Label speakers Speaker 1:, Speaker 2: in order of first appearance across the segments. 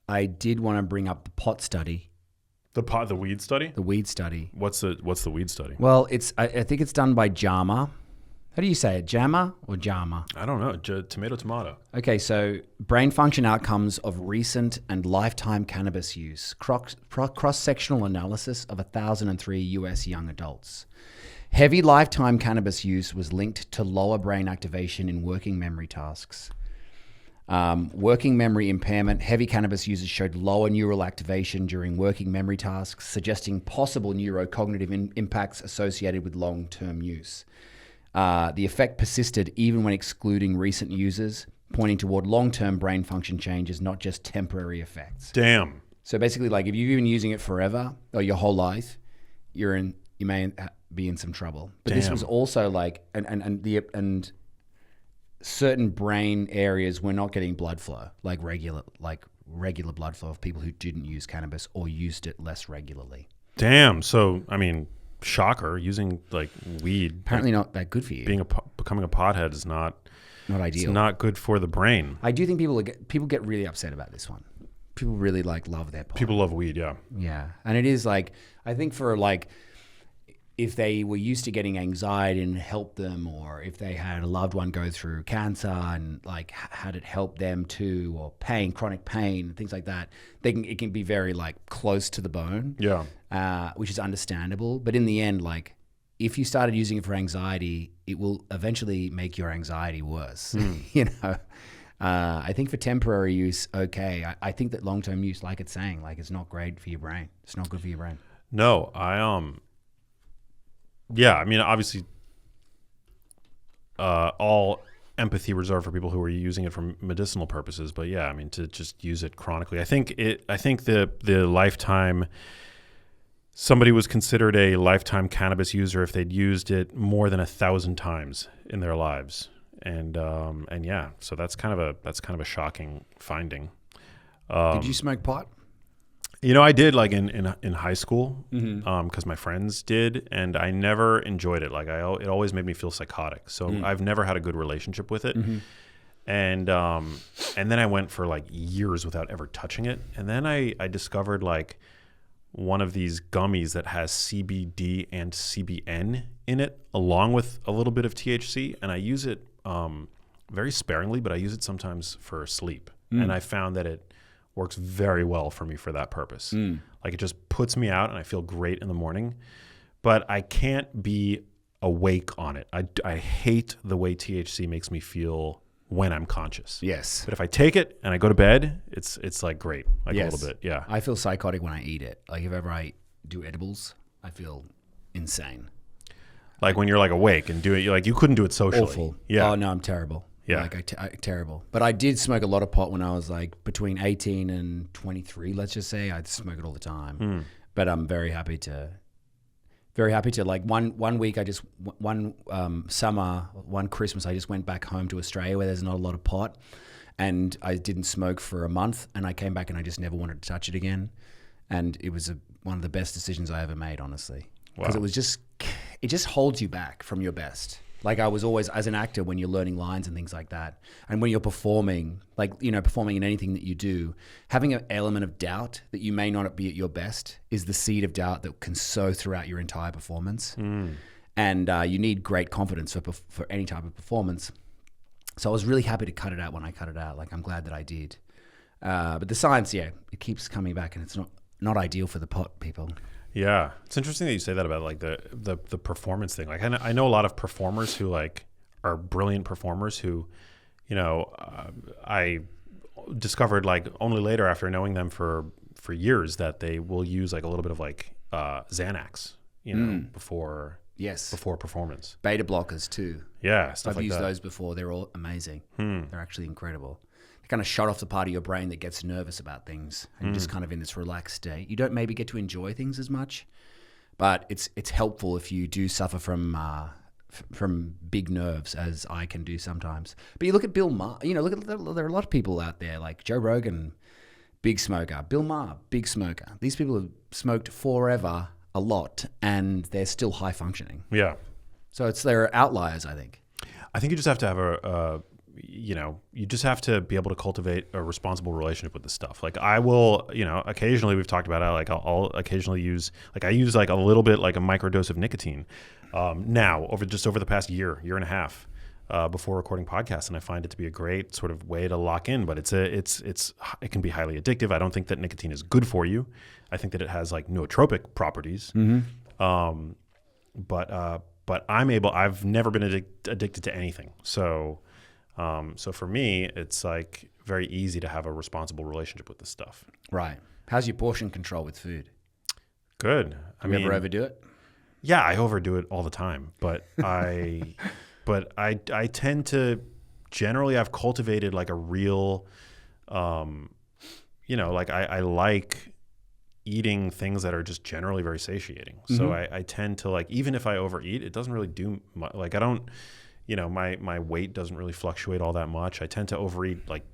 Speaker 1: I did want to bring up the pot study.
Speaker 2: The weed study?
Speaker 1: The weed study.
Speaker 2: What's the weed study?
Speaker 1: Well, I think it's done by JAMA. How do you say it? JAMA or JAMA?
Speaker 2: I don't know. Tomato.
Speaker 1: Okay, so brain function outcomes of recent and lifetime cannabis use. Cross-sectional analysis of 1,003 US young adults. Heavy lifetime cannabis use was linked to lower brain activation in working memory tasks. Working memory impairment. Heavy cannabis users showed lower neural activation during working memory tasks, suggesting possible neurocognitive impacts associated with long-term use. The effect persisted even when excluding recent users, pointing toward long-term brain function changes, not just temporary effects.
Speaker 2: Damn.
Speaker 1: So basically, like if you've been using it forever or your whole life, you may be in some trouble. But
Speaker 2: Damn.
Speaker 1: this was also like, and certain brain areas were not getting blood flow, like regular blood flow of people who didn't use cannabis or used it less regularly.
Speaker 2: Damn. So, I mean, shocker, using like weed.
Speaker 1: Apparently not that good for you.
Speaker 2: Becoming a pothead is not
Speaker 1: ideal.
Speaker 2: It's not good for the brain.
Speaker 1: I do think people get really upset about this one. People really love their pot.
Speaker 2: People love weed, yeah.
Speaker 1: Yeah. And it is like, I think for like, if they were used to getting anxiety and helped them, or if they had a loved one go through cancer and like had it help them too, or chronic pain, things like that, it can be very like close to the bone.
Speaker 2: Yeah.
Speaker 1: Which is understandable. But in the end, like if you started using it for anxiety, it will eventually make your anxiety worse. You know? I think for temporary use, okay. I think that long-term use, like it's saying, like it's not great for your brain. It's not good for your brain.
Speaker 2: No, yeah, I mean, obviously, all empathy reserved for people who are using it for medicinal purposes. But yeah, I mean, to just use it chronically, I think the lifetime, somebody was considered a lifetime cannabis user if they'd used it more than 1,000 times in their lives, and yeah, so that's kind of a shocking finding.
Speaker 1: Did you smoke pot?
Speaker 2: You know, I did like in high school because my friends did, and I never enjoyed it. Like it always made me feel psychotic. So I've never had a good relationship with it. And then I went for like years without ever touching it. And then I discovered like one of these gummies that has CBD and CBN in it, along with a little bit of THC. And I use it very sparingly, but I use it sometimes for sleep. And I found that it works very well for me for that purpose. Like it just puts me out and I feel great in the morning, but I can't be awake on it. I hate the way THC makes me feel when I'm conscious.
Speaker 1: Yes.
Speaker 2: But if I take it and I go to bed, it's like great, like a little bit. Yeah.
Speaker 1: I feel psychotic when I eat it. Like if ever I do edibles, I feel insane.
Speaker 2: Like when you're like awake and doing, like you couldn't do it socially.
Speaker 1: Awful.
Speaker 2: Yeah.
Speaker 1: Oh no, I'm terrible.
Speaker 2: Yeah.
Speaker 1: Like terrible. But I did smoke a lot of pot when I was like between 18 and 23, let's just say. I'd smoke it all the time. But I'm very happy to like one week summer, one Christmas, I just went back home to Australia where there's not a lot of pot, and I didn't smoke for a month, and I came back and I just never wanted to touch it again. And it was one of the best decisions I ever made, honestly. Because it just holds you back from your best. Like I was always, as an actor, when you're learning lines and things like that, and when you're performing, like, you know, performing in anything that you do, having an element of doubt that you may not be at your best is the seed of doubt that can sow throughout your entire performance. And you need great confidence for any type of performance. So I was really happy to cut it out when I cut it out. Like, I'm glad that I did. But the science, it keeps coming back, and it's not ideal for the pot people.
Speaker 2: Yeah, it's interesting that you say that about like the performance thing. Like I know a lot of performers who like are brilliant performers who, you know, I discovered like only later after knowing them for years that they will use like a little bit of like Xanax, you know, before performance.
Speaker 1: Beta blockers too.
Speaker 2: Yeah, stuff
Speaker 1: I've
Speaker 2: like
Speaker 1: used
Speaker 2: that.
Speaker 1: those before. They're all amazing. They're actually incredible. They kind of shut off the part of your brain that gets nervous about things, and just kind of in this relaxed state. You don't maybe get to enjoy things as much, but it's helpful if you do suffer from big nerves, as I can do sometimes. But you look at Bill Maher. You know, there are a lot of people out there like Joe Rogan, big smoker. Bill Maher, big smoker. These people have smoked forever, a lot, and they're still high functioning.
Speaker 2: Yeah.
Speaker 1: So they're outliers, I think.
Speaker 2: I think you just have to have you just have to be able to cultivate a responsible relationship with the stuff. Like I will, occasionally we've talked about how like I'll occasionally use, like I use like a little bit, like a microdose of nicotine now over the past year and a half before recording podcasts. And I find it to be a great sort of way to lock in, but it can be highly addictive. I don't think that nicotine is good for you. I think that it has like nootropic properties. But I've never been addicted to anything. So for me, it's like very easy to have a responsible relationship with this stuff.
Speaker 1: Right. How's your portion control with food?
Speaker 2: Good.
Speaker 1: Do you ever overdo it?
Speaker 2: Yeah, I overdo it all the time, but I tend to generally, I've cultivated like a real, like I like eating things that are just generally very satiating. So I tend to like, even if I overeat, it doesn't really do much. Like I don't, my weight doesn't really fluctuate all that much. I tend to overeat like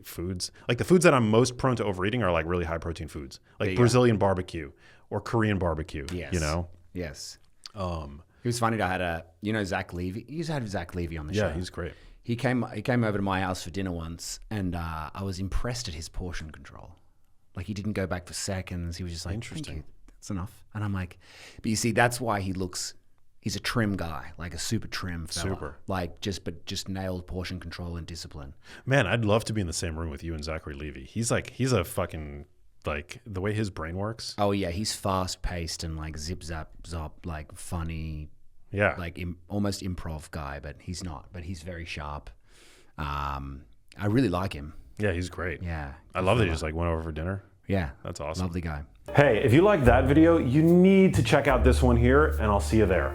Speaker 2: foods. Like the foods that I'm most prone to overeating are like really high protein foods, like Brazilian barbecue or Korean barbecue,
Speaker 1: Yes. It was funny. I had Zach Levy. You had Zach Levy on the show.
Speaker 2: Yeah, he's great.
Speaker 1: He came over to my house for dinner once, and I was impressed at his portion control. Like he didn't go back for seconds. He was just like,
Speaker 2: interesting.
Speaker 1: Thank you. That's enough. And I'm like, but you see, that's why he's a trim guy, like a super trim fella.
Speaker 2: Super.
Speaker 1: Like just nailed portion control and discipline.
Speaker 2: Man, I'd love to be in the same room with you and Zachary Levy. He's a fucking, like the way his brain works.
Speaker 1: Oh yeah, he's fast paced and like zip zap zop, like funny.
Speaker 2: Yeah.
Speaker 1: Like almost improv guy, but he's not. But he's very sharp. I really like him.
Speaker 2: Yeah, he's great.
Speaker 1: Yeah.
Speaker 2: I love that he just like went over for dinner.
Speaker 1: Yeah.
Speaker 2: That's awesome.
Speaker 1: Lovely guy.
Speaker 2: Hey, if you like that video, you need to check out this one here, and I'll see you there.